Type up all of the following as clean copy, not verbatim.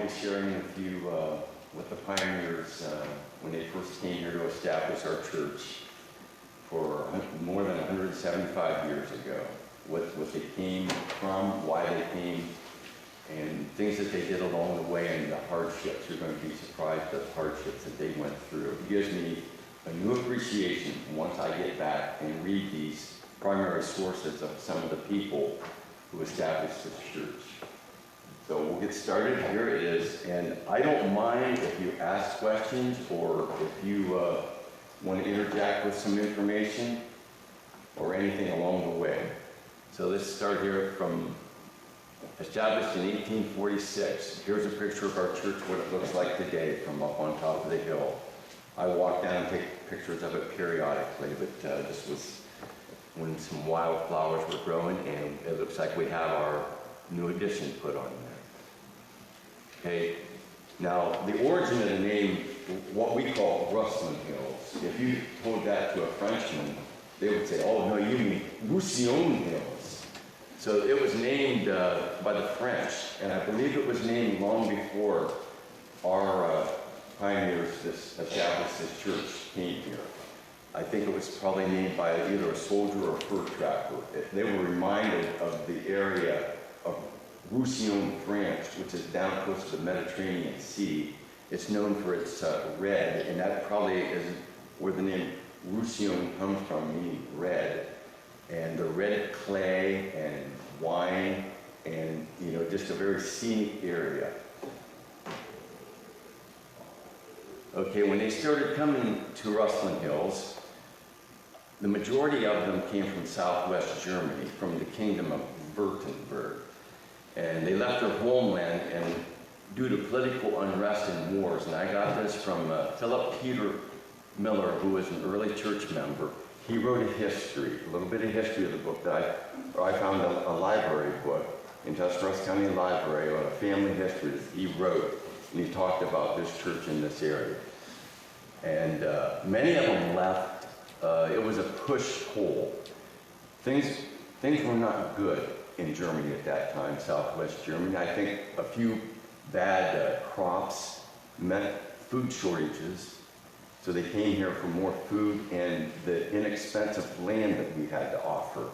be sharing with you what the pioneers, when they first came here to establish our church for more than 175 years ago, what they came from, why they came, and things that they did along the way and the hardships. You're going to be surprised at the hardships that they went through. It gives me a new appreciation once I get back and read these primary sources of some of the people who established this church. So we'll get started. Here it is. And I don't mind if you ask questions or if you want to interject with some information or anything along the way. So let's start here from established in 1846. Here's a picture of our church, what it looks like today from up on top of the hill. I walk down and take pictures of it periodically, but this was when some wildflowers were growing, and it looks like we have our new addition put on there. Okay, now the origin of the name, what we call Ruslin Hills, if you told that to a Frenchman, they would say, oh no, you mean Ruslin Hills. So it was named by the French, and I believe it was named long before our pioneers established this church came here. I think it was probably named by either a soldier or a fur trapper. They were reminded of the area of Ruslin, France, which is down close to the Mediterranean Sea. It's known for its red, and that probably is where the name Ruslin comes from, meaning red. And the red clay and wine, and just a very scenic area. Okay, when they started coming to Ruslin Hills, the majority of them came from southwest Germany, from the kingdom of Württemberg. And they left their homeland and due to political unrest and wars. And I got this from Philip Peter Miller, who was an early church member. He wrote a little bit of history of the book that I found a library book in Tuscarawas County Library on a family history that he wrote. And he talked about this church in this area. And many of them left. It was a push-pull. Things were not good in Germany at that time, southwest Germany. I think a few bad crops meant food shortages. So they came here for more food and the inexpensive land that we had to offer.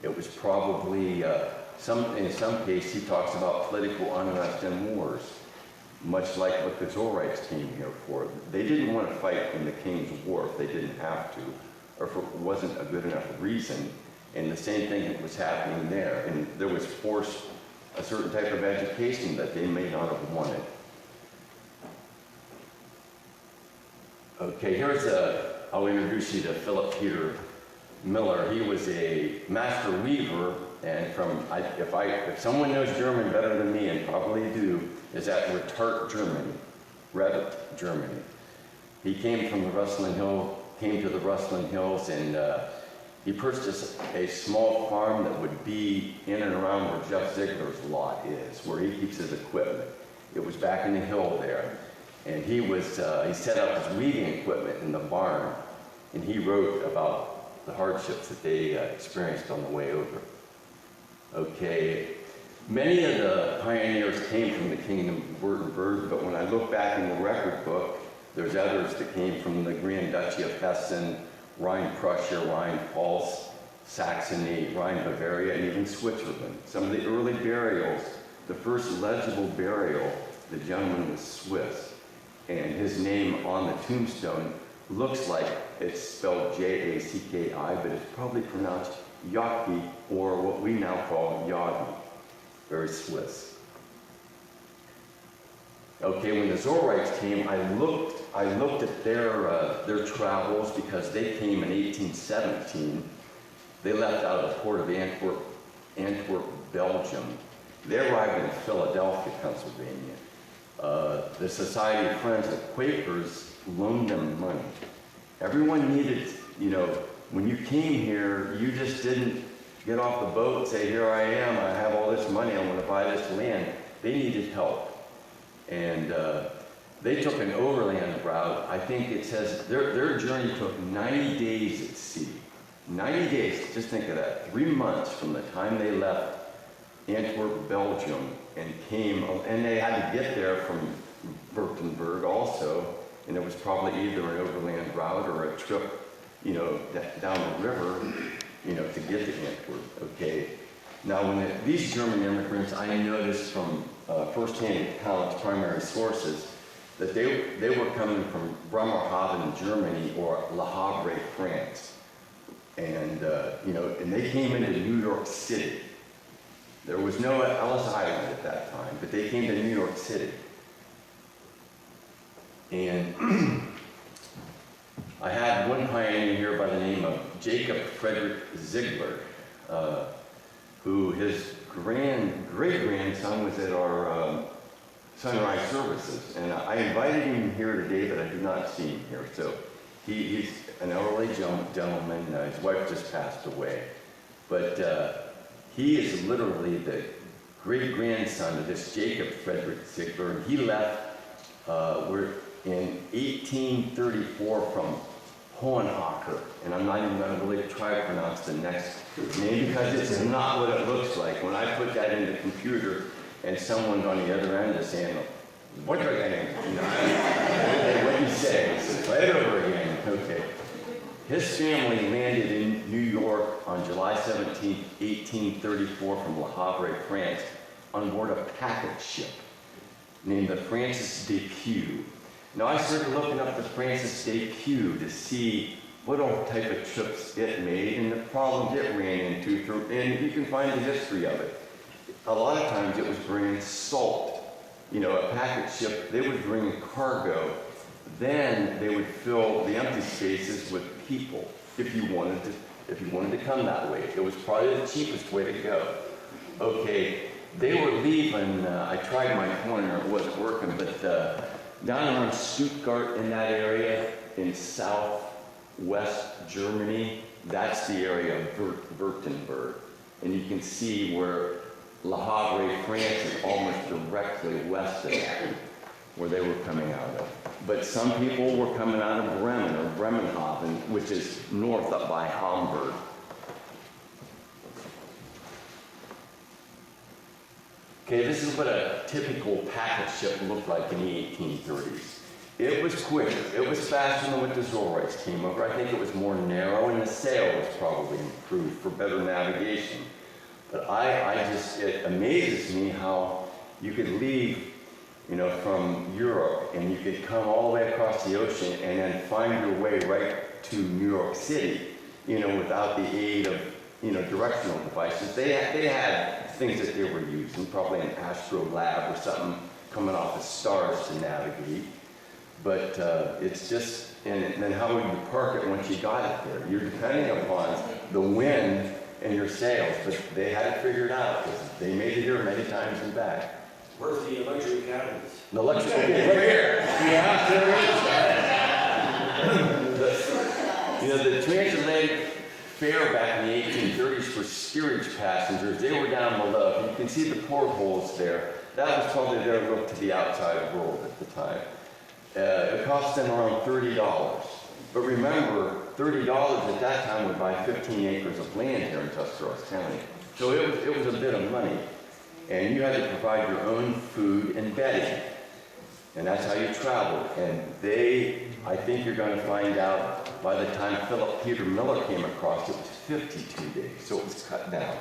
It was probably, in some case, he talks about political unrest and wars, much like what the Zorrites came here for. They didn't want to fight in the King's War if they didn't have to, or if it wasn't a good enough reason. And the same thing was happening there. And there was forced a certain type of education that they may not have wanted. Okay, I'll introduce you to Philip Peter Miller. He was a master weaver, and if someone knows German better than me, and probably do, is at Retart, Germany. He came to the Ruslin Hills, and he purchased a small farm that would be in and around where Jeff Ziegler's lot is, where he keeps his equipment. It was back in the hill there. And he set up his weaving equipment in the barn, and he wrote about the hardships that they experienced on the way over. Okay, many of the pioneers came from the kingdom of Württemberg, but when I look back in the record book, there's others that came from the Grand Duchy of Hessen, Rhine-Prussia, Rhine-Pfalz, Saxony, Rhine-Bavaria, and even Switzerland. Some of the early burials, the first legible burial, the gentleman was Swiss. And his name on the tombstone looks like it's spelled J-A-C-K-I, but it's probably pronounced Yaki, or what we now call Yagi. Very Swiss. Okay, when the Zorrites came, I looked at their travels because they came in 1817. They left out of the port of Antwerp, Belgium. They arrived in Philadelphia, Pennsylvania. The Society of Friends, the Quakers, loaned them money. Everyone needed, when you came here, you just didn't get off the boat and say, here I am, I have all this money, I want to buy this land. They needed help. And they took an overland route. I think it says their journey took 90 days at sea. 90 days, just think of that. 3 months from the time they left Antwerp, Belgium, and came, and they had to get there from Württemberg also, and it was probably either an overland route or a trip, down the river, to get to Antwerp, okay? Now, when these German immigrants, I noticed from firsthand accounts, primary sources, that they were coming from Bremerhaven, Germany, or Le Havre, France. And, and they came into New York City. There was no Ellis Island at that time, but they came to New York City. And I had one pioneer here by the name of Jacob Frederick Ziegler, who his great-grandson was at our sunrise services. And I invited him here today, but I do not see him here. So he's an elderly gentleman. His wife just passed away. But he is literally the great-grandson of this Jacob Frederick Ziegler. And he left in 1834 from Hohenhacker, and I'm not even going to really try to pronounce the next name because it's not what it looks like. When I put that in the computer and someone's on the other end is saying, "What's your name?" What you say? Play it over again. Okay. His family landed in New York on July 17, 1834 from Le Havre, France, on board a packet ship named the Francis de Pew. Now, I started looking up the Francis de Pew to see what all type of trips it made and the problems it ran into, and you can find the history of it. A lot of times it was bringing salt. A packet ship, they would bring cargo. Then they would fill the empty spaces with people if you wanted to come that way. It was probably the cheapest way to go. Okay, they were leaving, I tried my pointer, it wasn't working, but down around Stuttgart in that area, in southwest Germany, that's the area of Württemberg. And you can see where Le Havre, France is almost directly west of that, where they were coming out of. But some people were coming out of Bremen or Bremerhaven, which is north up by Hamburg. Okay, this is what a typical packet ship looked like in the 1830s. It was quicker, it was faster than what the Zorrites came over. I think it was more narrow and the sail was probably improved for better navigation. But it amazes me how you could leave, from Europe and you could come all the way across the ocean and then find your way right to New York City, without the aid of, directional devices. They had things that they were using, probably an astrolabe or something coming off the stars to navigate. But it's just, and then how would you park it once you got it there? You're depending upon the wind and your sails, but they had it figured out because they made it here many times and back. Where's the luxury cabins? The luxury cabins right here. Yeah, there is. The transatlantic fare back in the 1830s for steerage passengers, they were down below. You can see the portholes there. That was probably their look to the outside world at the time. It cost them around $30. But remember, $30 at that time would buy 15 acres of land here in Tuscarawas County. So it was a bit of money. And you had to provide your own food and bedding. And that's how you traveled. And I think you're going to find out by the time Peter Miller came across, it was 52 days. So it was cut down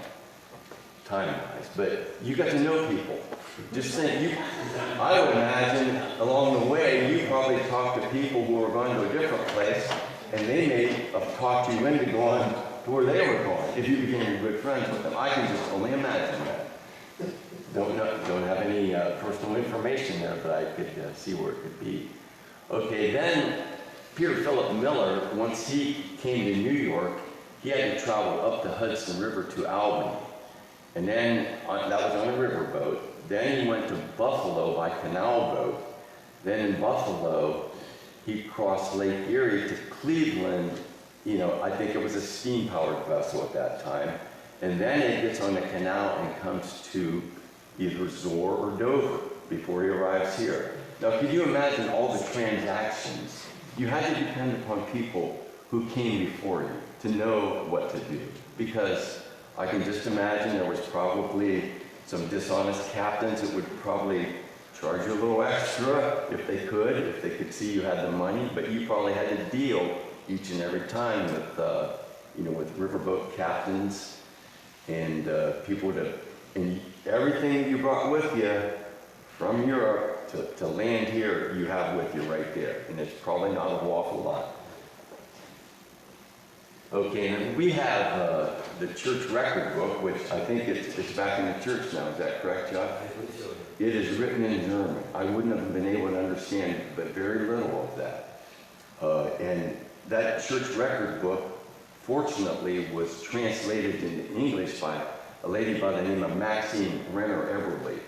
time-wise. But you got to know people. Just think, I would imagine along the way, you probably talked to people who were going to a different place, and they may have talked you into going to where they were going, if you became good friends with them. I can just only imagine that. Don't have any personal information there, but I could see where it could be. Okay, then Peter Philip Miller, once he came to New York, he had to travel up the Hudson River to Albany. And then that was on a riverboat. Then he went to Buffalo by canal boat. Then in Buffalo, he crossed Lake Erie to Cleveland. I think it was a steam-powered vessel at that time. And then it gets on the canal and comes to either Zor or Dover before he arrives here. Now, could you imagine all the transactions? You had to depend upon people who came before you to know what to do. Because I can just imagine there was probably, some dishonest captains that would probably charge you a little extra if they could see you had the money, but you probably had to deal each and every time with, with riverboat captains and people and everything you brought with you from Europe to land here, you have with you right there, and it's probably not an awful lot. Okay, and we have the church record book, which I think it's back in the church now. Is that correct, Josh? I believe so. It is written in German. I wouldn't have been able to understand but very little of that. And that church record book, fortunately, was translated into English by a lady by the name of Maxine Renner Everly.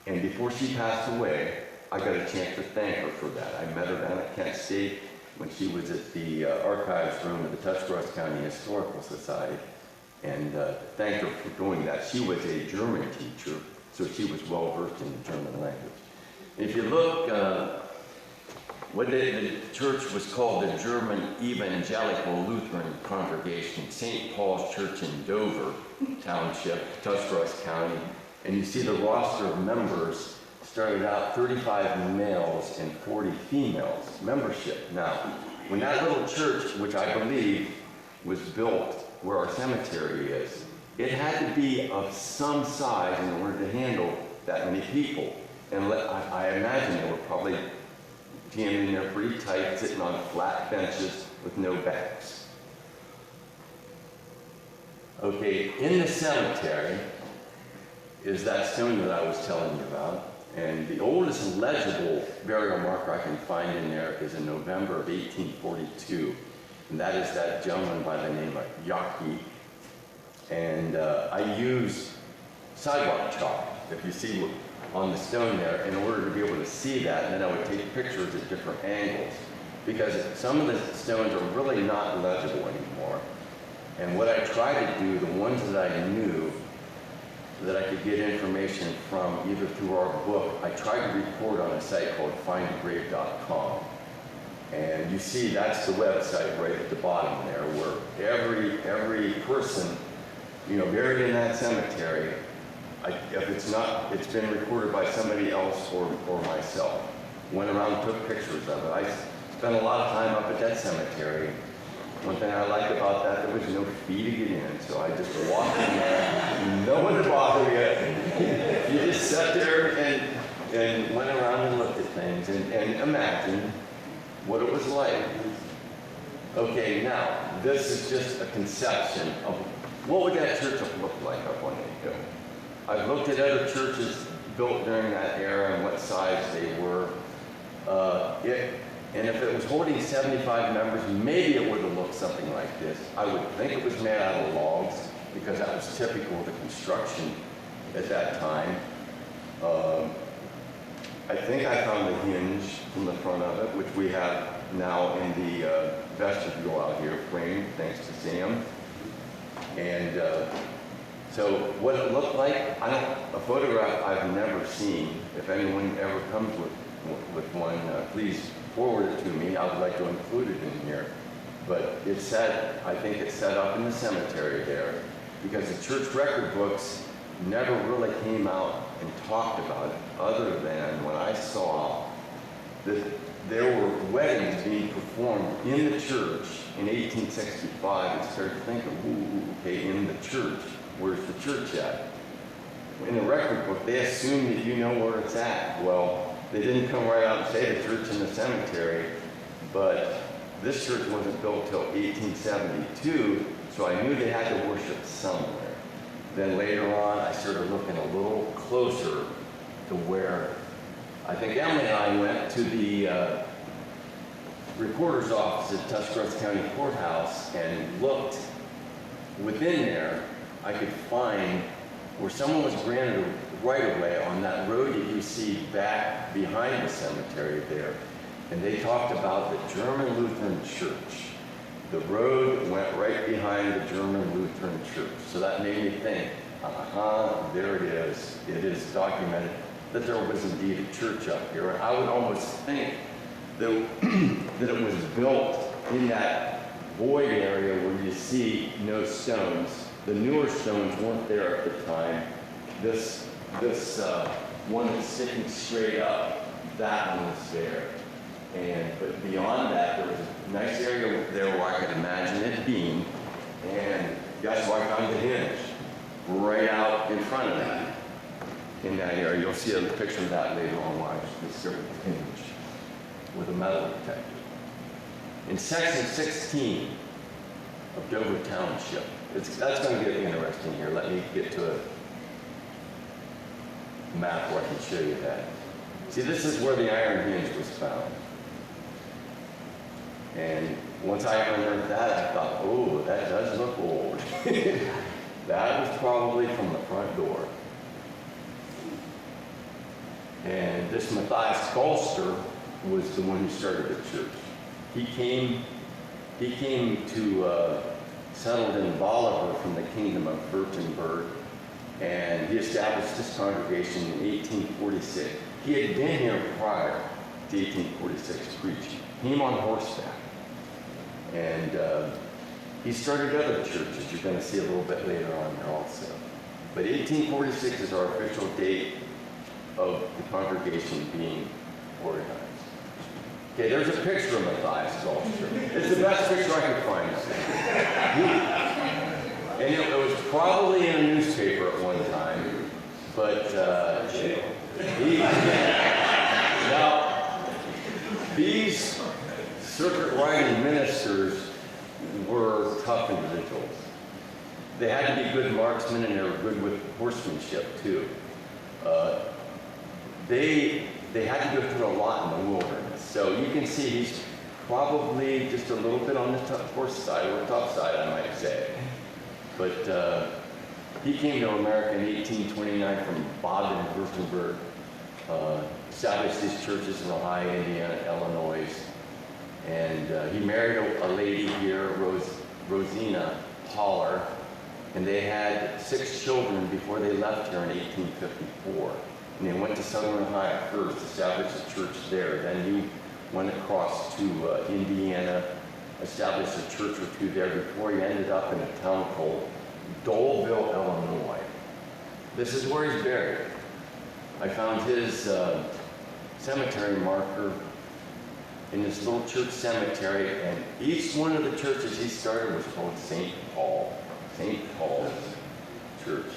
And before she passed away, I got a chance to thank her for that. I met her down at Kent State when she was at the archives room of the Tuscarawas County Historical Society, and thanked her for doing that. She was a German teacher, so she was well versed in the German language. If you look, the church was called the German Evangelical Lutheran Congregation, St. Paul's Church in Dover Township, Tuscarawas County, and you see the roster of members started out 35 males and 40 females membership. Now, when that little church, which I believe was built where our cemetery is, it had to be of some size in order to handle that many people. And I imagine they were probably jammed in there pretty tight, sitting on flat benches with no backs. Okay, in the cemetery is that stone that I was telling you about. And the oldest legible burial marker I can find in there is in November of 1842. And that is that gentleman by the name of Yaki. And I use sidewalk chalk, if you see on the stone there, in order to be able to see that. And then I would take pictures at different angles, because some of the stones are really not legible anymore. And what I try to do, the ones that I knew that I could get information from, either through our book, I tried to record on a site called findagrave.com. And you see that's the website right at the bottom there, where every person, buried in that cemetery, if it's been recorded by somebody else or myself. Went around, took pictures of it. I spent a lot of time up at that cemetery. One thing I liked about that, there was no fee to get in, so I just walked in there, no one to bother you. You just sat there and went around and looked at things and imagined what it was like. Okay, now, this is just a conception of what would that church have looked like up on the hill. I've looked at other churches built during that era and what size they were. And if it was holding 75 members, maybe it would have looked something like this. I would think it was made out of logs, because that was typical of the construction at that time. I think I found the hinge from the front of it, which we have now in the vestibule out here framed, thanks to Sam. And so what it looked like, a photograph I've never seen. If anyone ever comes with one, please forward it to me. I would like to include it in here. But I think it's set up in the cemetery there, because the church record books never really came out and talked about it, other than when I saw that there were weddings being performed in the church in 1865, and started thinking, okay, in the church, where's the church at? In the record book, they assume that you know where it's at. Well, they didn't come right out and say the church in the cemetery, but this church wasn't built till 1872, so I knew they had to worship somewhere. Then later on, I started looking a little closer to where I think Emily and I went to the recorder's office at Tuscarawas County Courthouse and looked within there. I could find where someone was granted a right-of-way on that road that you see back behind the cemetery there. And they talked about the German Lutheran Church. The road went right behind the German Lutheran Church. So that made me think, there it is. It is documented that there was indeed a church up here. And I would almost think that it was built in that void area where you see no stones. The newer stones weren't there at the time, this one that's sticking straight up, that one is there. But beyond that, there was a nice area there where I could imagine it being, and that's why I found the hinge, right out in front of that. In that area, you'll see a picture of that later on, why the serpent hinge with a metal detector. In section 16 of Dover Township, that's going to get interesting here. Let me get to a map where I can show you that. See, this is where the iron hinge was found. And once I unearthed that, I thought, oh, that does look old. That was probably from the front door. And this Matthias Golster was the one who started the church. He came to settled in Bolivar from the kingdom of Württemberg, and he established this congregation in 1846. He had been here prior to 1846 preaching. He came on horseback, and he started other churches. You're going to see a little bit later on here also. But 1846 is our official date of the congregation being organized. Okay, there's a picture of Matthias Golster. It's the best picture I could find. And it was probably in a newspaper at one time, but now these circuit riding ministers were tough individuals. They had to be good marksmen, and they were good with horsemanship too. They had to go through a lot in the wilderness. So you can see he's probably just a little bit on the horse side, or tough side, I might say. But he came to America in 1829 from Baden-Württemberg, established these churches in Ohio, Indiana, Illinois, and he married a lady here, Rosina Haller, and they had 6 children before they left here in 1854. And they went to Southern Ohio first, established a church there. Then he went across to Indiana, established a church or two there before he ended up in a town called Doleville, Illinois. This is where he's buried. I found his cemetery marker in this little church cemetery, and each one of the churches he started was called St. Paul's Church.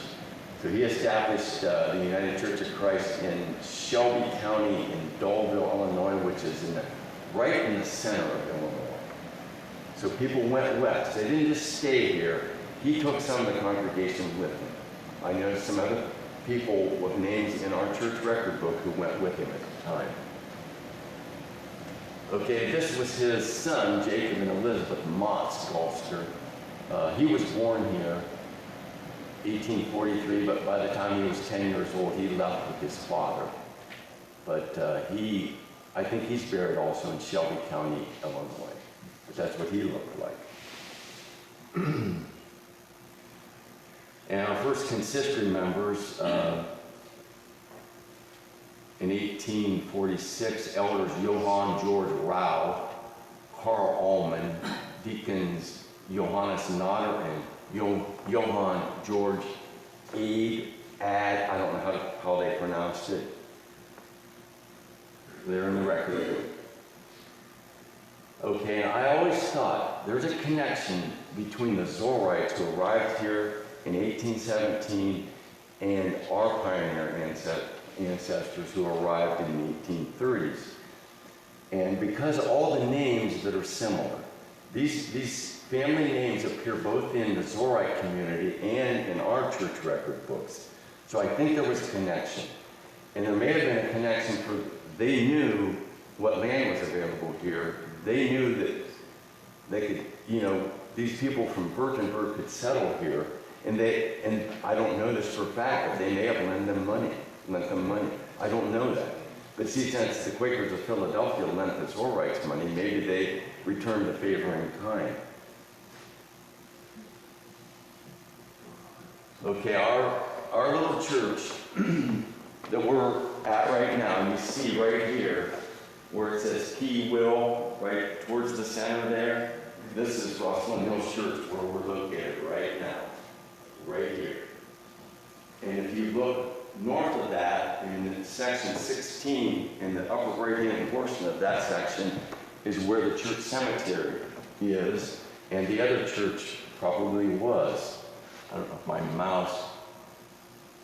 So he established the United Church of Christ in Shelby County in Doleville, Illinois, which is right in the center of Illinois. So people went west. They didn't just stay here. He took some of the congregation with him. I know some other people with names in our church record book who went with him at the time. Okay, this was his son, Jacob and Elizabeth Motts Golster. He was born here 1843, but by the time he was 10 years old, he left with his father. But I think he's buried also in Shelby County, Illinois. But that's what he looked like. And our first consistory members, in 1846, elders Johann George Rau, Carl Allman, deacons Johannes Notter, and Johann George Ad, I don't know how they pronounced it. They're in the record. Okay, and I always thought there's a connection between the Zorrites who arrived here in 1817 and our pioneer ancestors who arrived in the 1830s. And because of all the names that are similar, these family names appear both in the Zorite community and in our church record books. So I think there was a connection. And there may have been a connection for, they knew what land was available here. They knew that they could, these people from Württemberg could settle here. And I don't know this for a fact, but they may have lent them money. I don't know that. But see, since the Quakers of Philadelphia lent the Zorrites money, maybe they returned the favor in kind. Okay, our little church that we're at right now, you see right here, where it says Key Will, right towards the center there, this is Ruslin Hill Church, where we're located right now, right here. And if you look north of that, in section 16, in the upper right-hand portion of that section, is where the church cemetery is, and the other church probably was. I don't know if my mouse,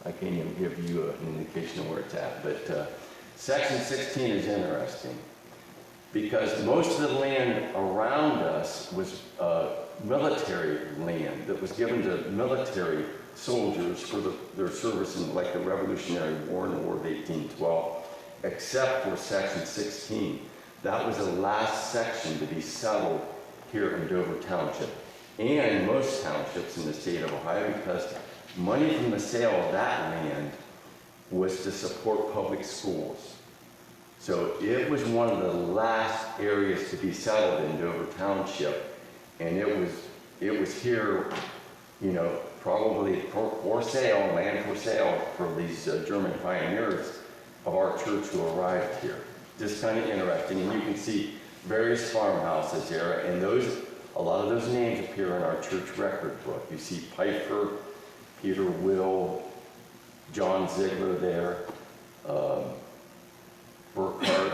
I can't even give you an indication of where it's at, but section 16 is interesting because most of the land around us was military land that was given to military soldiers for their service in like the Revolutionary War in the War of 1812, except for section 16. That was the last section to be settled here in Dover Township and most townships in the state of Ohio, because money from the sale of that land was to support public schools. So it was one of the last areas to be settled in Dover Township, and it was here, you know, probably for sale, land for sale for these German pioneers of our church who arrived here. Just kind of interesting, and you can see various farmhouses there, and a lot of those names appear in our church record book. You see Pfeiffer, Peter Will, John Ziegler there, Burkhardt,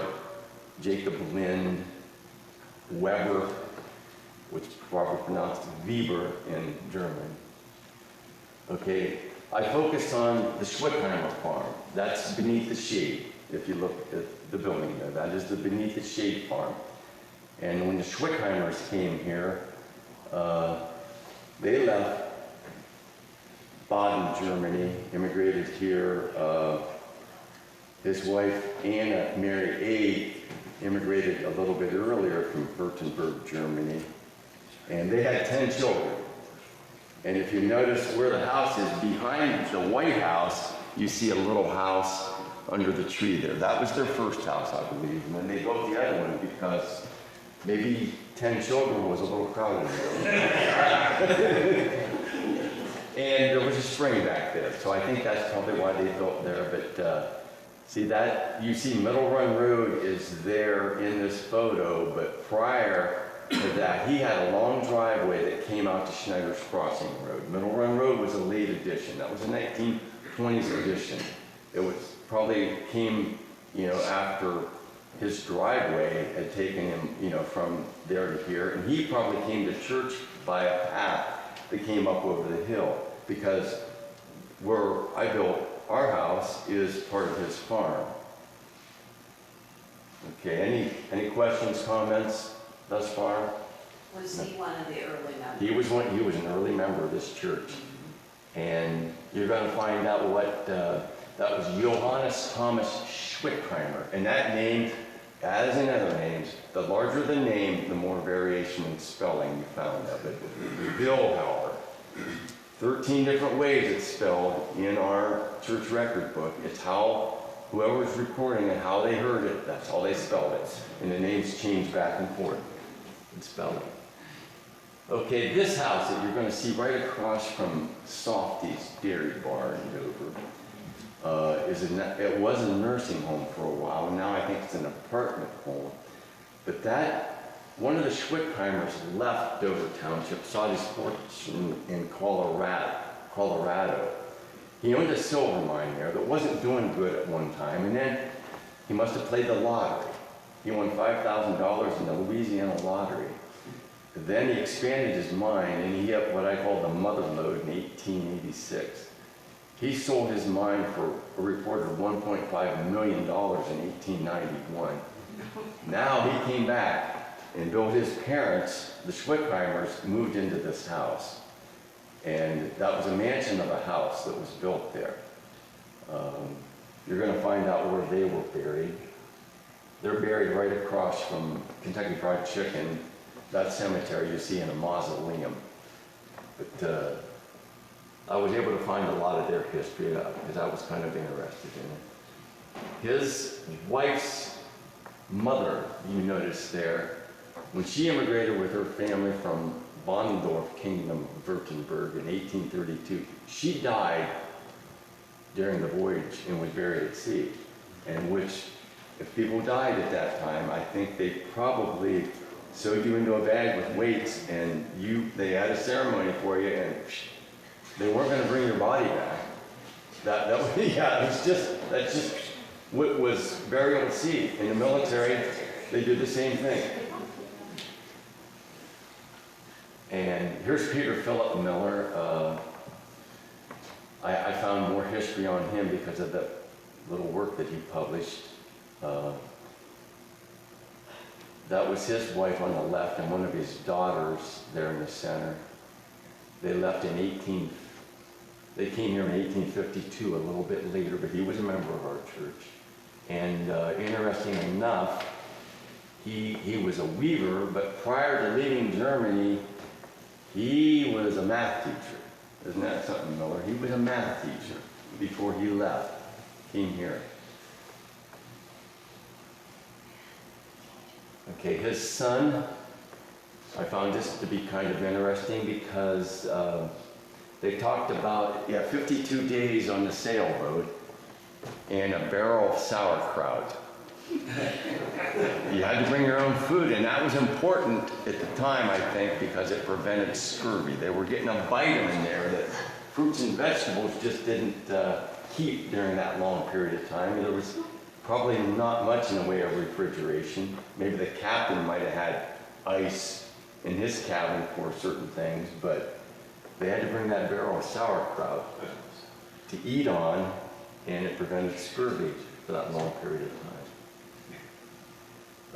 Jacob Lind, Weber, which is probably pronounced Weber in German. Okay, I focused on the Schwickheimer farm. That's beneath the shade. If you look at the building there, that is the beneath the shade farm. And when the Schwickheimers came here, they left Baden, Germany, immigrated here. His wife, Anna, Mary A., immigrated a little bit earlier from Württemberg, Germany. And they had 10 children. And if you notice where the house is, behind the White House, you see a little house under the tree there. That was their first house, I believe. And then they built the other one because maybe 10 children was a little crowded. And there was a spring back there. So I think that's probably why they built there. But see that, you see Middle Run Road is there in this photo, but prior to that, he had a long driveway that came out to Schneider's Crossing Road. Middle Run Road was a late addition. That was a 1920s addition. It was probably came, you know, after his driveway had taken him, you know, from there to here, and he probably came to church by a path that came up over the hill, because where I built our house is part of his farm. Okay, any questions, comments thus far? Was he one of the early members? He was an early member of this church. And you're going to find out what, that was Johannes Thomas Schwickheimer. And that name, as in other names, the larger the name, the more variation in spelling you found of it. Billhauer. 13 different ways it's spelled in our church record book. It's how whoever's recording it, how they heard it, that's how they spelled it. And the names change back and forth in spelling. Okay, this house that you're going to see right across from Softy's Dairy Bar in Dover, it was a nursing home for a while, and now I think it's an apartment home. But one of the Schwickheimers left Dover Township, sought his fortune in Colorado. He owned a silver mine there that wasn't doing good at one time, and then he must have played the lottery. He won $5,000 in the Louisiana lottery. Then he expanded his mine, and he hit what I call the mother lode in 1886. He sold his mine for a reported $1.5 million in 1891. Now he came back and built his parents, the Schwickheimers, moved into this house. And that was a mansion of a house that was built there. You're going to find out where they were buried. They're buried right across from Kentucky Fried Chicken, that cemetery you see in a mausoleum. But I was able to find a lot of their history because I was kind of interested in it. His wife's mother, you notice there, when she immigrated with her family from Bonendorf Kingdom, Württemberg in 1832, she died during the voyage and was buried at sea. And which, if people died at that time, I think they probably sewed you into a bag with weights, and they had a ceremony for you, and they weren't going to bring your body back. Yeah, that's just what was burial at sea. In the military, they did the same thing. And here's Peter Philip Miller. I found more history on him because of the little work that he published. That was his wife on the left and one of his daughters there in the center. They left they came here in 1852, a little bit later, but he was a member of our church. And interesting enough, he was a weaver, but prior to leaving Germany, he was a math teacher. Isn't that something, Miller? He was a math teacher before he left, came here. Okay, his son, I found this to be kind of interesting because they talked about 52 days on the sailboat and a barrel of sauerkraut. You had to bring your own food, and that was important at the time, I think, because it prevented scurvy. They were getting a vitamin there that fruits and vegetables just didn't keep during that long period of time. There was probably not much in the way of refrigeration. Maybe the captain might have had ice in his cabin for certain things, but they had to bring that barrel of sauerkraut to eat on, and it prevented scurvy for that long period of time.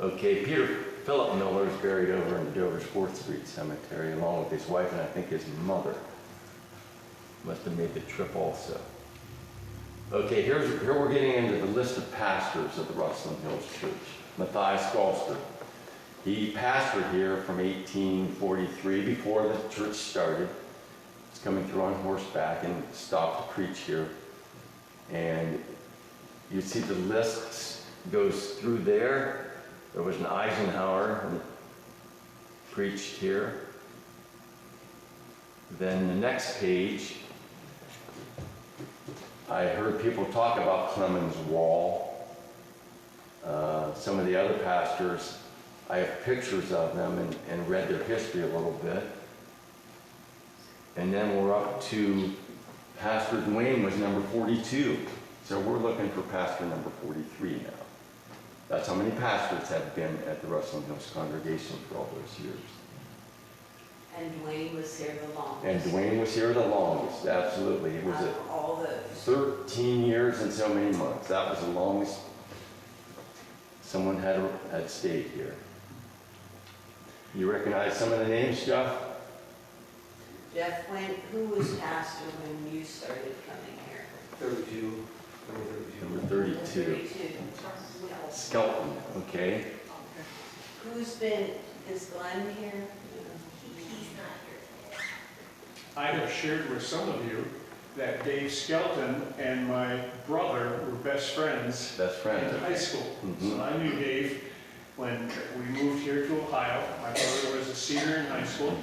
Okay, Peter Philip Miller is buried over in the Dover's 4th Street Cemetery, along with his wife and I think his mother. Must have made the trip also. Okay, here we're getting into the list of pastors of the Ruslin Hills Church. Matthias Galster. He pastored here from 1843, before the church started. He's coming through on horseback and stopped to preach here. And you see the list goes through there. There was an Eisenhower who preached here. Then the next page, I heard people talk about Clemens Wall. Some of the other pastors, I have pictures of them and read their history a little bit. And then we're up to Pastor Dwayne was number 42. So we're looking for pastor number 43 now. That's how many pastors have been at the Ruslin Hills congregation for all those years. And Dwayne was here the longest. And Dwayne was here the longest, absolutely. It was Out of all those. 13 years and so many months. That was the longest someone had stayed here. You recognize some of the names, Jeff? Jeff, who was pastor when you started coming here? 32. Number 32. Skelton, okay. Is Glenn here? He's not here today. I have shared with some of you that Dave Skelton and my brother were best friends Best friend. in high school. Mhm. So I knew Dave when we moved here to Ohio. My brother was a senior in high school,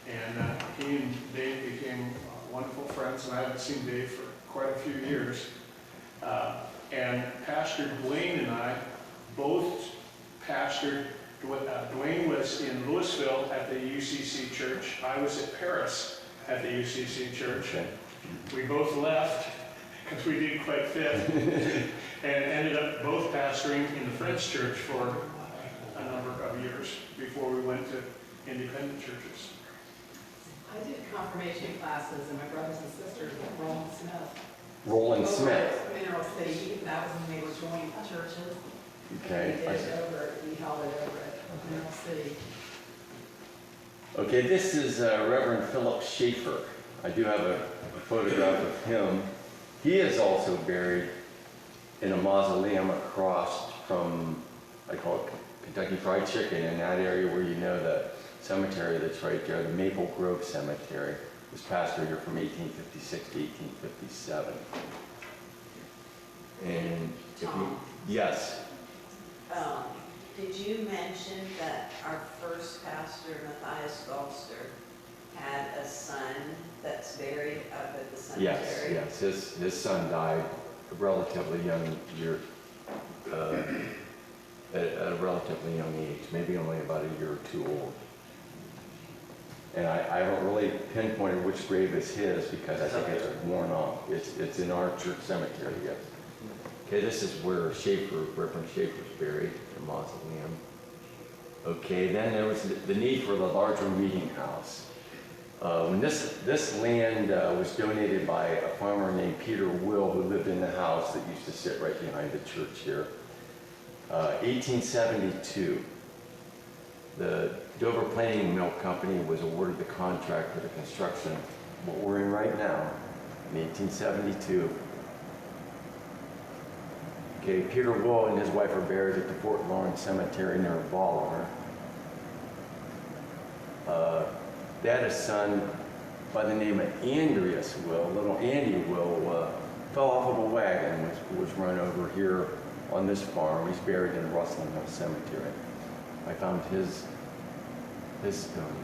and he and Dave became wonderful friends, and I haven't seen Dave for quite a few years. And Pastor Dwayne and I both pastored. Dwayne was in Louisville at the UCC church. I was at Paris at the UCC church. Okay. We both left because we didn't quite fit, and ended up both pastoring in the French church for a number of years before we went to independent churches. I did confirmation classes, and my brothers and sisters with Roland Smith. Roland Over Smith. at Mineral City, that was when they were joining churches. Okay. We held it over at Mineral City. Okay, this is Reverend Philip Schaefer. I do have a photograph of him. He is also buried in a mausoleum across from, I call it Kentucky Fried Chicken, in that area where you know the cemetery that's right there, the Maple Grove Cemetery. Was pastored here from 1856 to 1857. And if you, Tom. yes, Did you mention that our first pastor, Matthias Galster, had a son that's buried up at the cemetery? yes, his son died a relatively young year, at a relatively young age, maybe only about a year or two old. And I haven't really pinpointed which grave is his because I think it's worn off. It's in our church cemetery, yes. Okay, this is where Reverend Schaefer's buried, the mausoleum. Okay, then there was the need for the larger meeting house. When this land was donated by a farmer named Peter Will, who lived in the house that used to sit right behind the church here, 1872, the Dover Planing Mill Company was awarded the contract for the construction of what we're in right now in 1872. Okay, Peter Will and his wife are buried at the Fort Lawrence Cemetery near Bolivar. They had a son by the name of Andreas Will. Little Andy Will fell off of a wagon, was run over here on this farm. He's buried in Ruslin Cemetery. I found his stone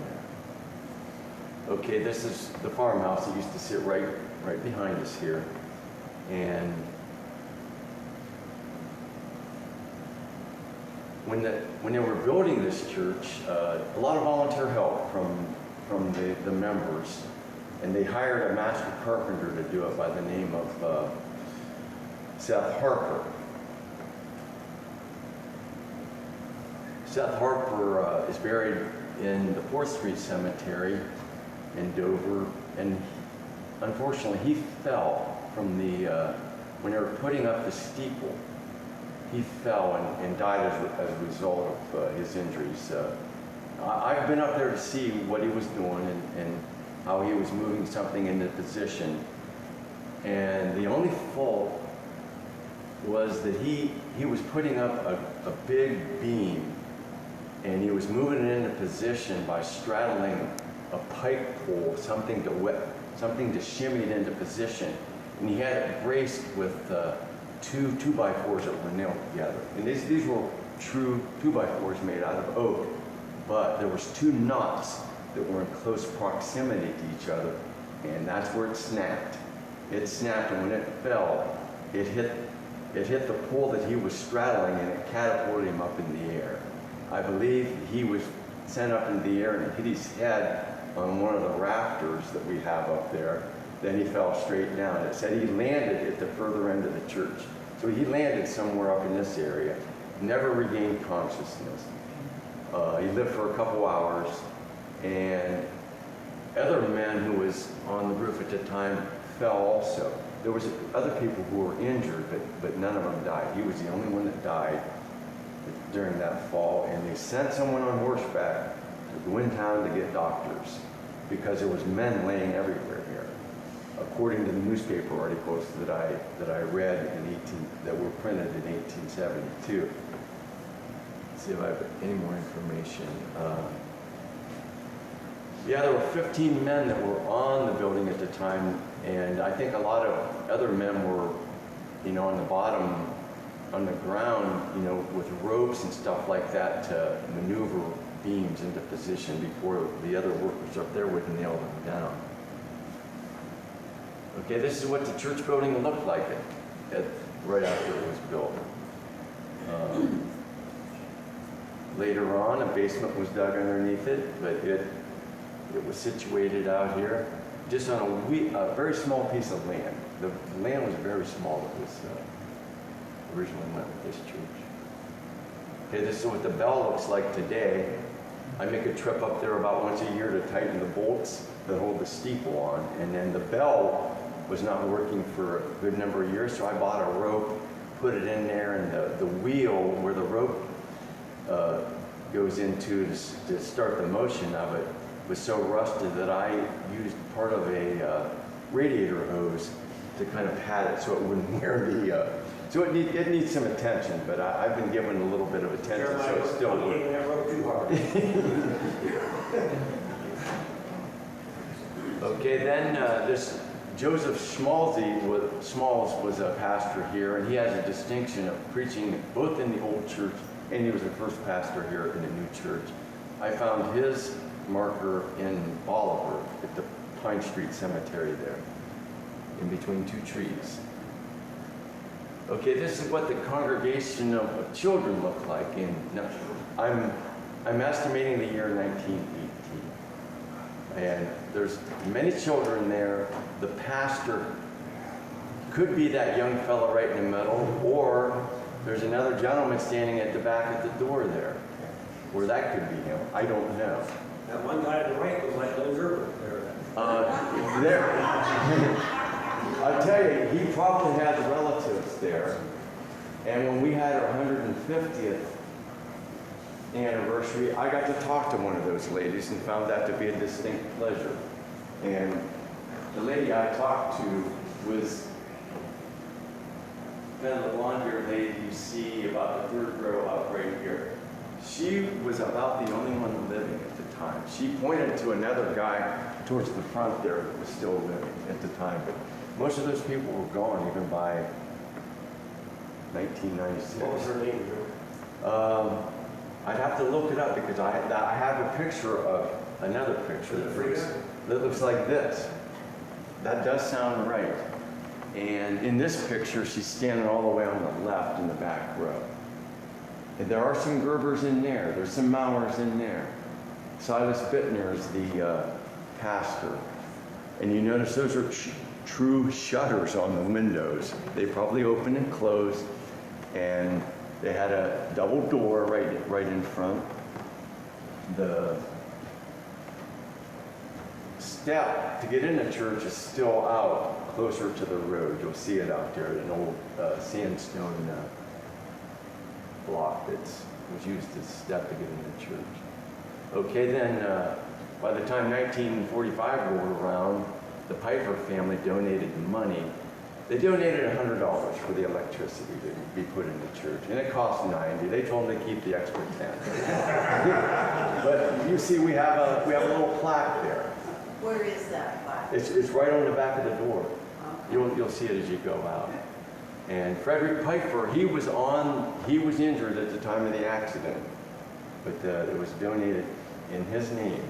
there. Okay, this is the farmhouse that used to sit right behind us here. And when they were building this church, a lot of volunteer help from the members, and they hired a master carpenter to do it by the name of Seth Harper. Seth Harper is buried in the 4th Street Cemetery in Dover, and unfortunately he fell from when they were putting up the steeple. He fell and died as a result of his injuries. I've been up there to see what he was doing and how he was moving something into position. And the only fault was that he was putting up a big beam, and he was moving it into position by straddling a pipe pole, something to shimmy it into position. And he had it braced with two 2x4s that were nailed together. And these were true 2x4s made out of oak, but there was 2 knots that were in close proximity to each other, and that's where it snapped. It snapped, and when it fell, it hit the pole that he was straddling, and it catapulted him up in the air. I believe he was sent up into the air and hit his head on one of the rafters that we have up there. Then he fell straight down. It said he landed at the further end of the church. So he landed somewhere up in this area, never regained consciousness. He lived for a couple hours, and other men who was on the roof at the time fell also. There was other people who were injured, but none of them died. He was the only one that died during that fall, and they sent someone on horseback to go in town to get doctors because there was men laying everywhere here, according to the newspaper articles that I read that were printed in 1872. Let's see if I have any more information. Yeah, there were 15 men that were on the building at the time, and I think a lot of other men were, on the bottom, on the ground, with ropes and stuff like that to maneuver beams into position before the other workers up there would nail them down. Okay, this is what the church building looked like right after it was built. Later on, a basement was dug underneath it, but it was situated out here, just on a very small piece of land. The land was very small that was originally went with this church. Okay, this is what the bell looks like today. I make a trip up there about once a year to tighten the bolts that hold the steeple on, and then the bell was not working for a good number of years, so I bought a rope, put it in there, and the wheel where the rope goes into to start the motion of it was so rusted that I used part of a radiator hose to kind of pad it so it wouldn't wear so it needs some attention, but I've been given a little bit of attention, so it's still working. That rope too hard. Okay, then this Joseph Smalls was a pastor here, and he has a distinction of preaching both in the old church, and he was the first pastor here in the new church. I found his marker in Bolivar at the Pine Street Cemetery there, in between 2 trees. Okay, this is what the congregation of children looked like. I'm estimating the year 1918. And there's many children there. The pastor could be that young fellow right in the middle, or there's another gentleman standing at the back at the door there, or that could be him. I don't know. That one guy on the right was like Little Gerber there. There. I'll tell you, he probably had relatives there. And when we had our 150th anniversary, I got to talk to one of those ladies and found that to be a distinct pleasure. And the lady I talked to was kind of the blonde-haired lady you see about the third row up right here. She was about the only one living at the time. She pointed to another guy towards the front there that was still living at the time, but most of those people were gone even by 1996. What was her name, Joe? I'd have to look it up because I have a picture of another picture that looks like this. That does sound right. And in this picture, she's standing all the way on the left in the back row. And there are some Gerbers in there. There's some Mauers in there. Silas Bitticker is the pastor. And you notice those are true shutters on the windows. They probably open and close. And they had a double door right in front. The step to get into church is still out closer to the road. You'll see it out there, an old sandstone block that was used as a step to get into church. Okay, then by the time 1945 rolled around, the Piper family donated money. They donated $100 for the electricity to be put in the church, and it cost $90. They told them to keep the extra 10. But you see, we have a little plaque there. Where is that plaque? It's right on the back of the door. Okay. You'll see it as you go out. And Frederick Piper, he was injured at the time of the accident, but it was donated in his name.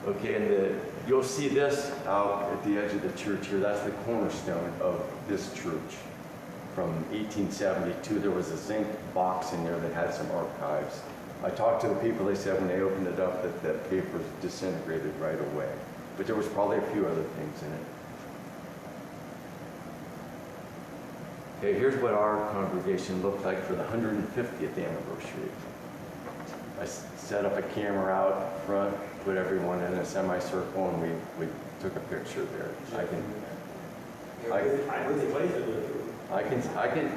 Okay, and you'll see this out at the edge of the church here. That's the cornerstone of this church. From 1872, there was a zinc box in there that had some archives. I talked to the people, they said when they opened it up that paper disintegrated right away. But there was probably a few other things in it. Okay, here's what our congregation looked like for the 150th anniversary. I set up a camera out front, put everyone in a semicircle, and we took a picture there.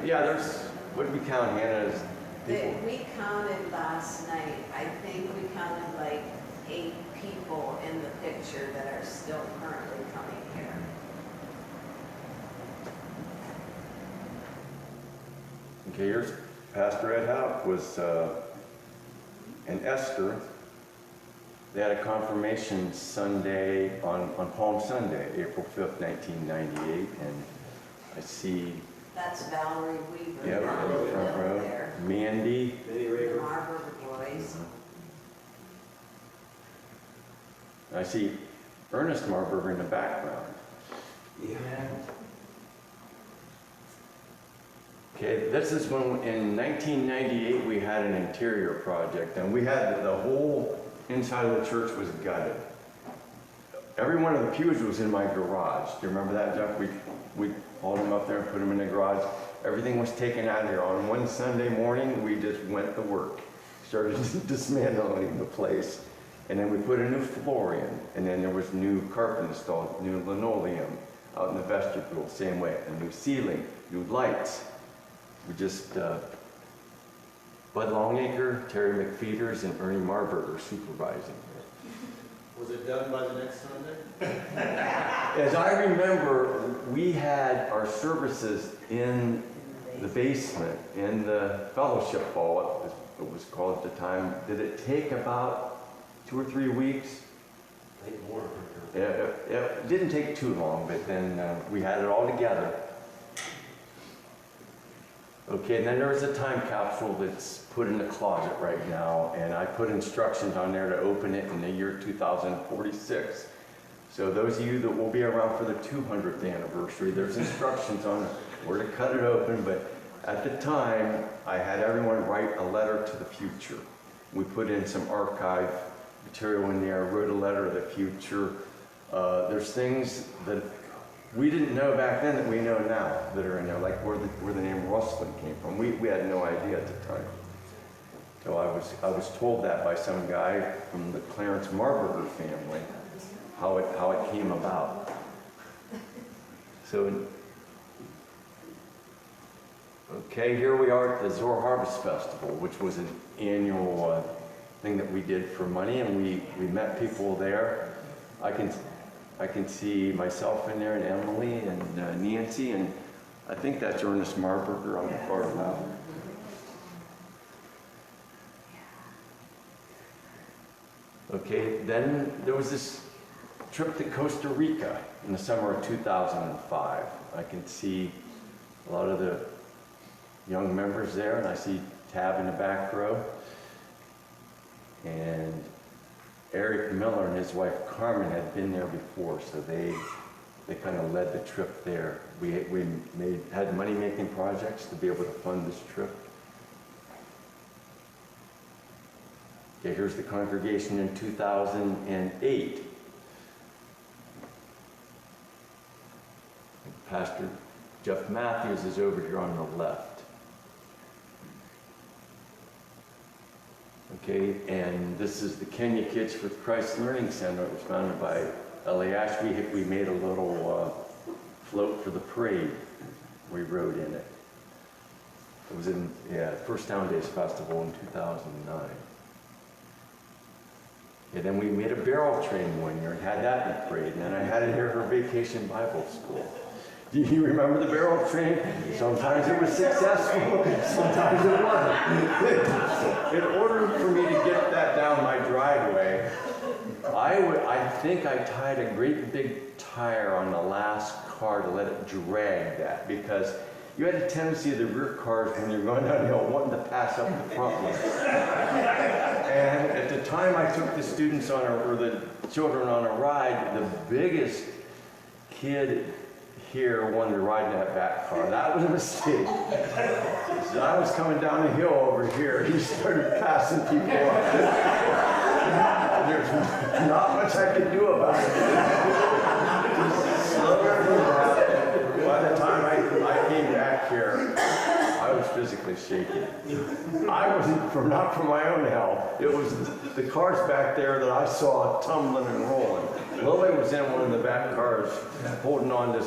Yeah, there's, what did we count, Hannah, as people? We counted last night, I think we counted like 8 people in the picture that are still currently coming here. Okay, here's Pastor Ed Haupt was, and Esther. They had a confirmation Sunday on Palm Sunday, April 5th, 1998, and I see. That's Valerie Weaver. Yep, down in the front row. there. Mandy. The Marburg boys. I see Ernest Marburger in the background. Yeah. Okay, this is when in 1998 we had an interior project, and we had the whole inside of the church was gutted. Every one of the pews was in my garage. Do you remember that, Jeff? We hauled them up there and put them in the garage. Everything was taken out of here. On one Sunday morning, we just went to work, started dismantling the place. And then we put a new floor in, and then there was new carpet installed, new linoleum out in the vestibule, same way, a new ceiling, new lights. We just, Bud Longacre, Terry McFeeters, and Ernie Marburger supervising. Was it done by the next Sunday? As I remember, we had our services in the basement, in the fellowship hall, it was called at the time. Did it take about 2 or 3 weeks? I think more. It didn't take too long, but then we had it all together. Okay, and then there was a time capsule that's put in the closet right now, and I put instructions on there to open it in the year 2046. So those of you that will be around for the 200th anniversary, there's instructions on where to cut it open, but at the time, I had everyone write a letter to the future. We put in some archive material in there, wrote a letter to the future. There's things that we didn't know back then that we know now that are in there, like where the name Ruslin came from. We had no idea at the time. So I was told that by some guy from the Clarence Marburger family, how it came about. So, okay, here we are at the Zor Harvest Festival, which was an annual thing that we did for money, and we met people there. I can see myself in there, and Emily, and Nancy, and I think that's Ernest Marburger on the far left. Okay, then there was this trip to Costa Rica in the summer of 2005. I can see a lot of the young members there, and I see Tab in the back row. And Eric Miller and his wife Carmen had been there before, so they kind of led the trip there. We had money-making projects to be able to fund this trip. Okay, here's the congregation in 2008. Pastor Jeff Matthews is over here on the left. Okay, and this is the Kenya Kids for Christ Learning Center. It was founded by Ellie Ash. We made a little float for the parade. We rode in it. It was in, First Town Days Festival in 2009. And then we made a barrel train one year and had that in the parade. And then I had it here for Vacation Bible School. Do you remember the barrel train? Sometimes it was successful, sometimes it wasn't. In order for me to get that down my driveway, I think I tied a great big tire on the last car to let it drag that, because you had a tendency of the rear cars when you're going down the hill wanting to pass up the front ones. And at the time I took the students on or the children on a ride, the biggest kid here wanted to ride in that back car. That was a mistake. So I was coming down the hill over here. He started passing people up. There's not much I could do about it. By the time I came back here, I was physically shaking. I wasn't, not from my own hell. It was the cars back there that I saw tumbling and rolling. Lily was in one of the back cars holding on to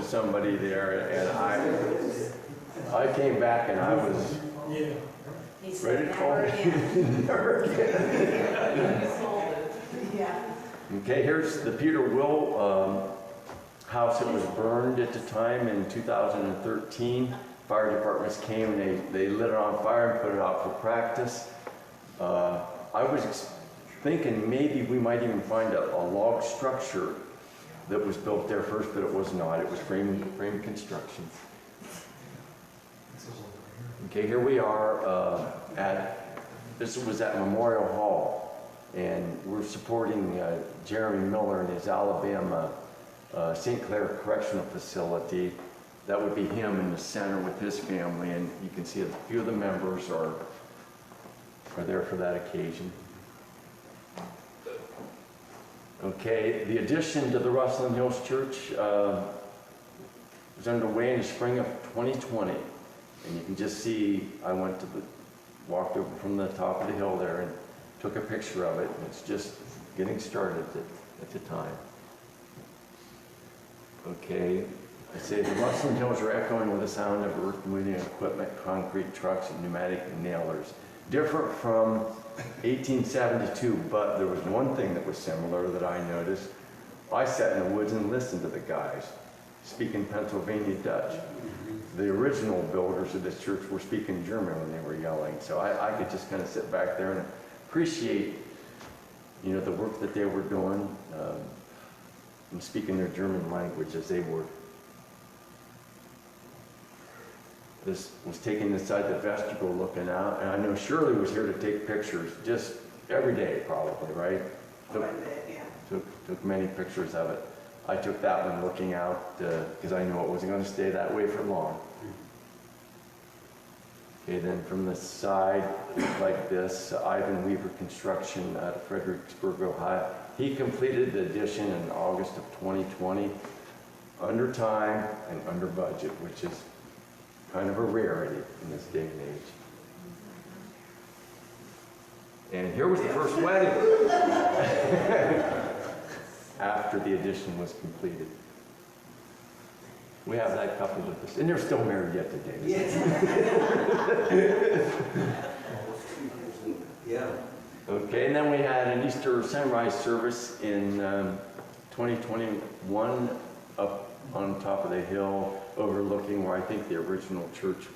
somebody there, and I came back and I was ready to call it. Never again. Okay, here's the Peter Will house that was burned at the time in 2013. Fire departments came and they lit it on fire and put it out for practice. I was thinking maybe we might even find a log structure that was built there first, but it was not. It was frame construction. Okay, here we are this was at Memorial Hall, and we're supporting Jeremy Miller and his Alabama St. Clair Correctional Facility. That would be him in the center with his family, and you can see a few of the members are there for that occasion. Okay, the addition to the Ruslin Hills Church was underway in the spring of 2020. And you can just see, I walked over from the top of the hill there and took a picture of it. It's just getting started at the time. Okay, I say the Ruslin Hills are echoing with the sound of earth-moving equipment, concrete trucks, and pneumatic nailers. Different from 1872, but there was one thing that was similar that I noticed. I sat in the woods and listened to the guys speaking Pennsylvania Dutch. The original builders of this church were speaking German when they were yelling, so I could just kind of sit back there and appreciate, the work that they were doing and speaking their German language as they were. This was taken inside the vestibule looking out, and I know Shirley was here to take pictures just every day probably, right? Took many pictures of it. I took that one looking out because I knew it wasn't going to stay that way for long. Okay, then from the side, it's like this, Ivan Weaver Construction out of Fredericksburg, Ohio. He completed the addition in August of 2020, under time and under budget, which is kind of a rarity in this day and age. And here was the first wedding after the addition was completed. We have that couple with us, and they're still married yet today. Yeah. Okay, and then we had an Easter sunrise service in 2021 up on top of the hill overlooking where I think the original church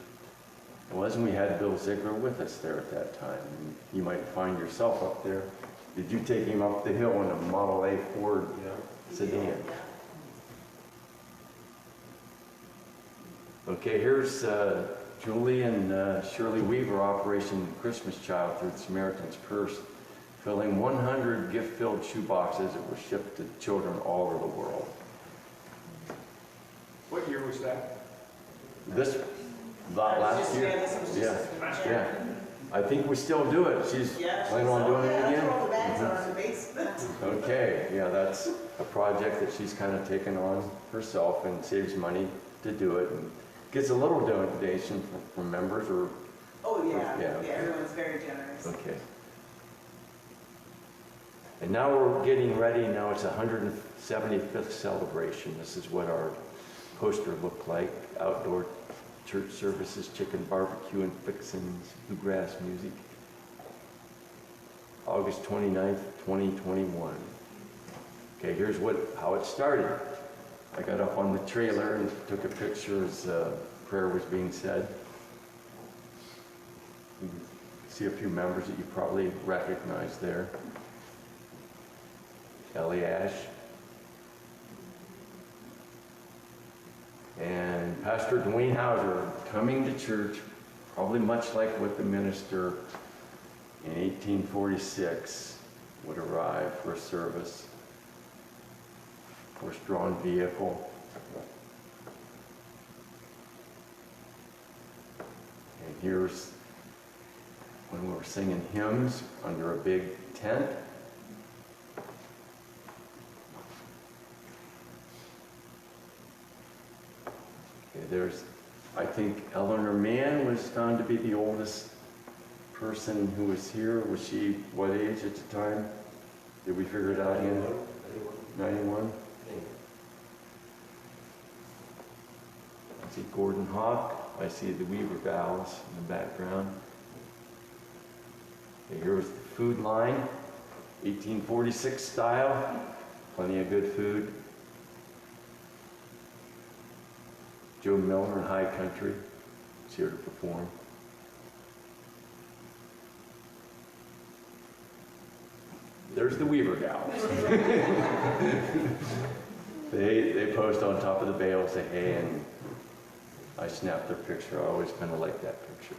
was, and we had Bill Ziegler with us there at that time. And you might find yourself up there. Did you take him up the hill in a Model A Ford sedan? Okay, here's Julie and Shirley Weaver, Operation Christmas Child through the Samaritan's Purse, filling 100 gift-filled shoeboxes that were shipped to children all over the world. What year was that? This, last year? Yeah, yeah. I think we still do it. She's planning on doing it again? Okay, yeah, that's a project that she's kind of taken on herself and saves money to do it. And gets a little donation from members or... Oh, yeah, Yeah, okay. everyone's very generous. Okay. And now we're getting ready. Now it's 175th celebration. This is what our poster looked like. Outdoor church services, chicken barbecue and fixings, bluegrass music. August 29th, 2021. Okay, here's how it started. I got up on the trailer and took a picture as prayer was being said. You can see a few members that you probably recognize there. Ellie Ash. And Pastor Dwayne Hauser coming to church, probably much like what the minister in 1846 would arrive for a service. Horse-drawn vehicle. And here's when we were singing hymns under a big tent. Okay, there's, I think Eleanor Mann was found to be the oldest person who was here. Was she what age at the time? Did we figure it out yet? 91? I see Gordon Hawk. I see the Weaver Gals in the background. Okay, here's the food line, 1846 style. Plenty of good food. Joe Milner, High Country, is here to perform. There's the Weaver Gals. They post on top of the bale, say hey, and I snap their picture. I always kind of like that picture.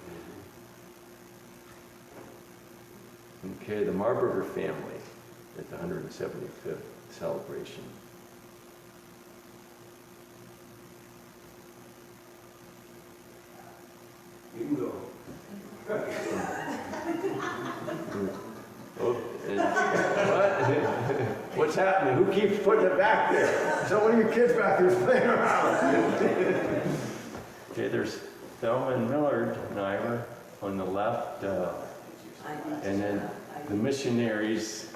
Okay, the Marburger family at the 175th celebration. You can go. Oh, and what? What's happening? Who keeps putting it back there? So one of your kids back there playing around. Okay, there's Thelma and Millard and Ira on the left, and then the missionaries.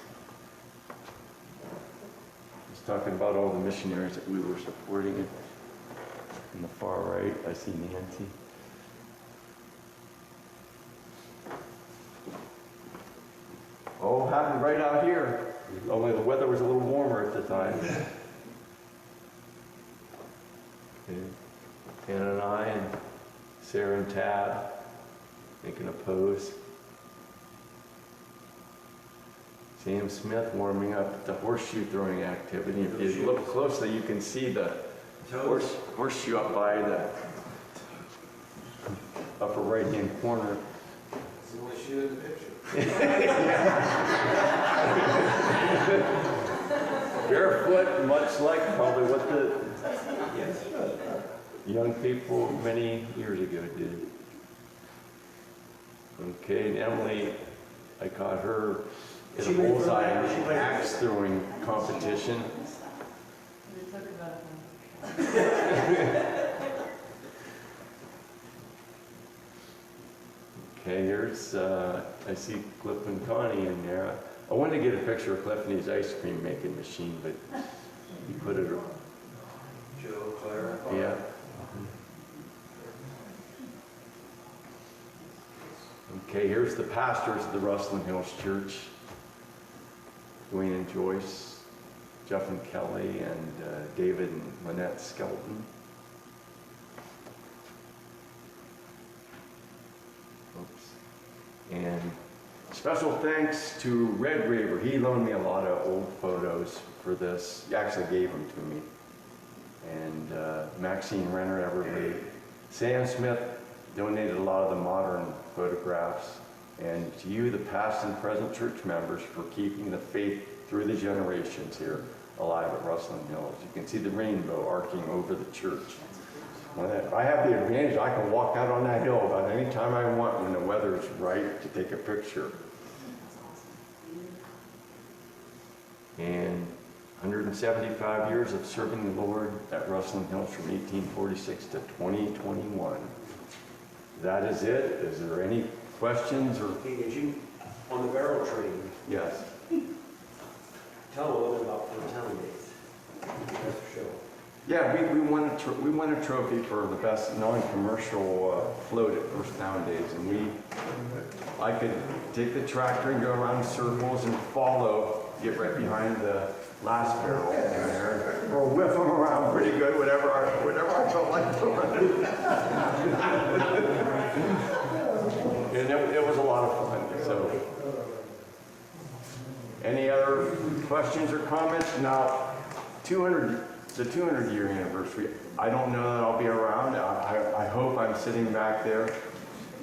He's talking about all the missionaries that we were supporting. In the far right, I see Nancy. Oh, happened right out here. Only the weather was a little warmer at the time. Hannah and I and Sarah and Tab making a pose. Sam Smith warming up at the horseshoe throwing activity. If you look closely, you can see the horseshoe up by the upper right-hand corner. It's the only shoe in the picture. Barefoot, much like probably what the young people many years ago did. Okay, and Emily, I caught her in She a made bullseye fun of that. She went- axe throwing competition. We took about a Okay, here's, I see Cliff and Connie in there. I wanted to get a picture of Cliff and his ice cream making machine, but he put it, Joe, Clara. yeah. Okay, here's the pastors of the Ruslin Hills Church. Dwayne and Joyce, Jeff and Kelly, and David and Lynette Skelton. Oops. And special thanks to Red Raver. He loaned me a lot of old photos for this. He actually gave them to me. And Maxine Renner, Everly. Sam Smith donated a lot of the modern photographs. And to you, the past and present church members, for keeping the faith through the generations here alive at Ruslin Hills. You can see the rainbow arcing over the church. I have the advantage, I can walk out on that hill about any time I want when the weather's right to take a picture. And 175 years of serving the Lord at Ruslin Hills from 1846 to 2021. That is it. Is there any questions or? Hey, did you, on the barrel train, Yes. tell a little bit about Town Days. That's for sure. Yeah, we won a trophy for the best non-commercial float at First Town Days, and I could take the tractor and go around in circles and follow, get right behind the last barrel in there, or whip them around pretty good, whatever I felt like doing. And it was a lot of fun. So, any other questions or comments? Now, the 200-year anniversary, I don't know that I'll be around. I hope I'm sitting back there,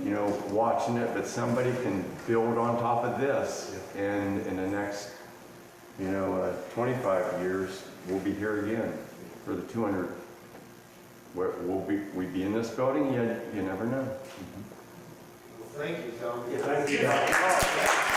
you know, watching it, but somebody can build on top of this. And in the next, 25 years, we'll be here again for the 200. We'll be in this building? You never know. Well, thank you, Tom. Thank you.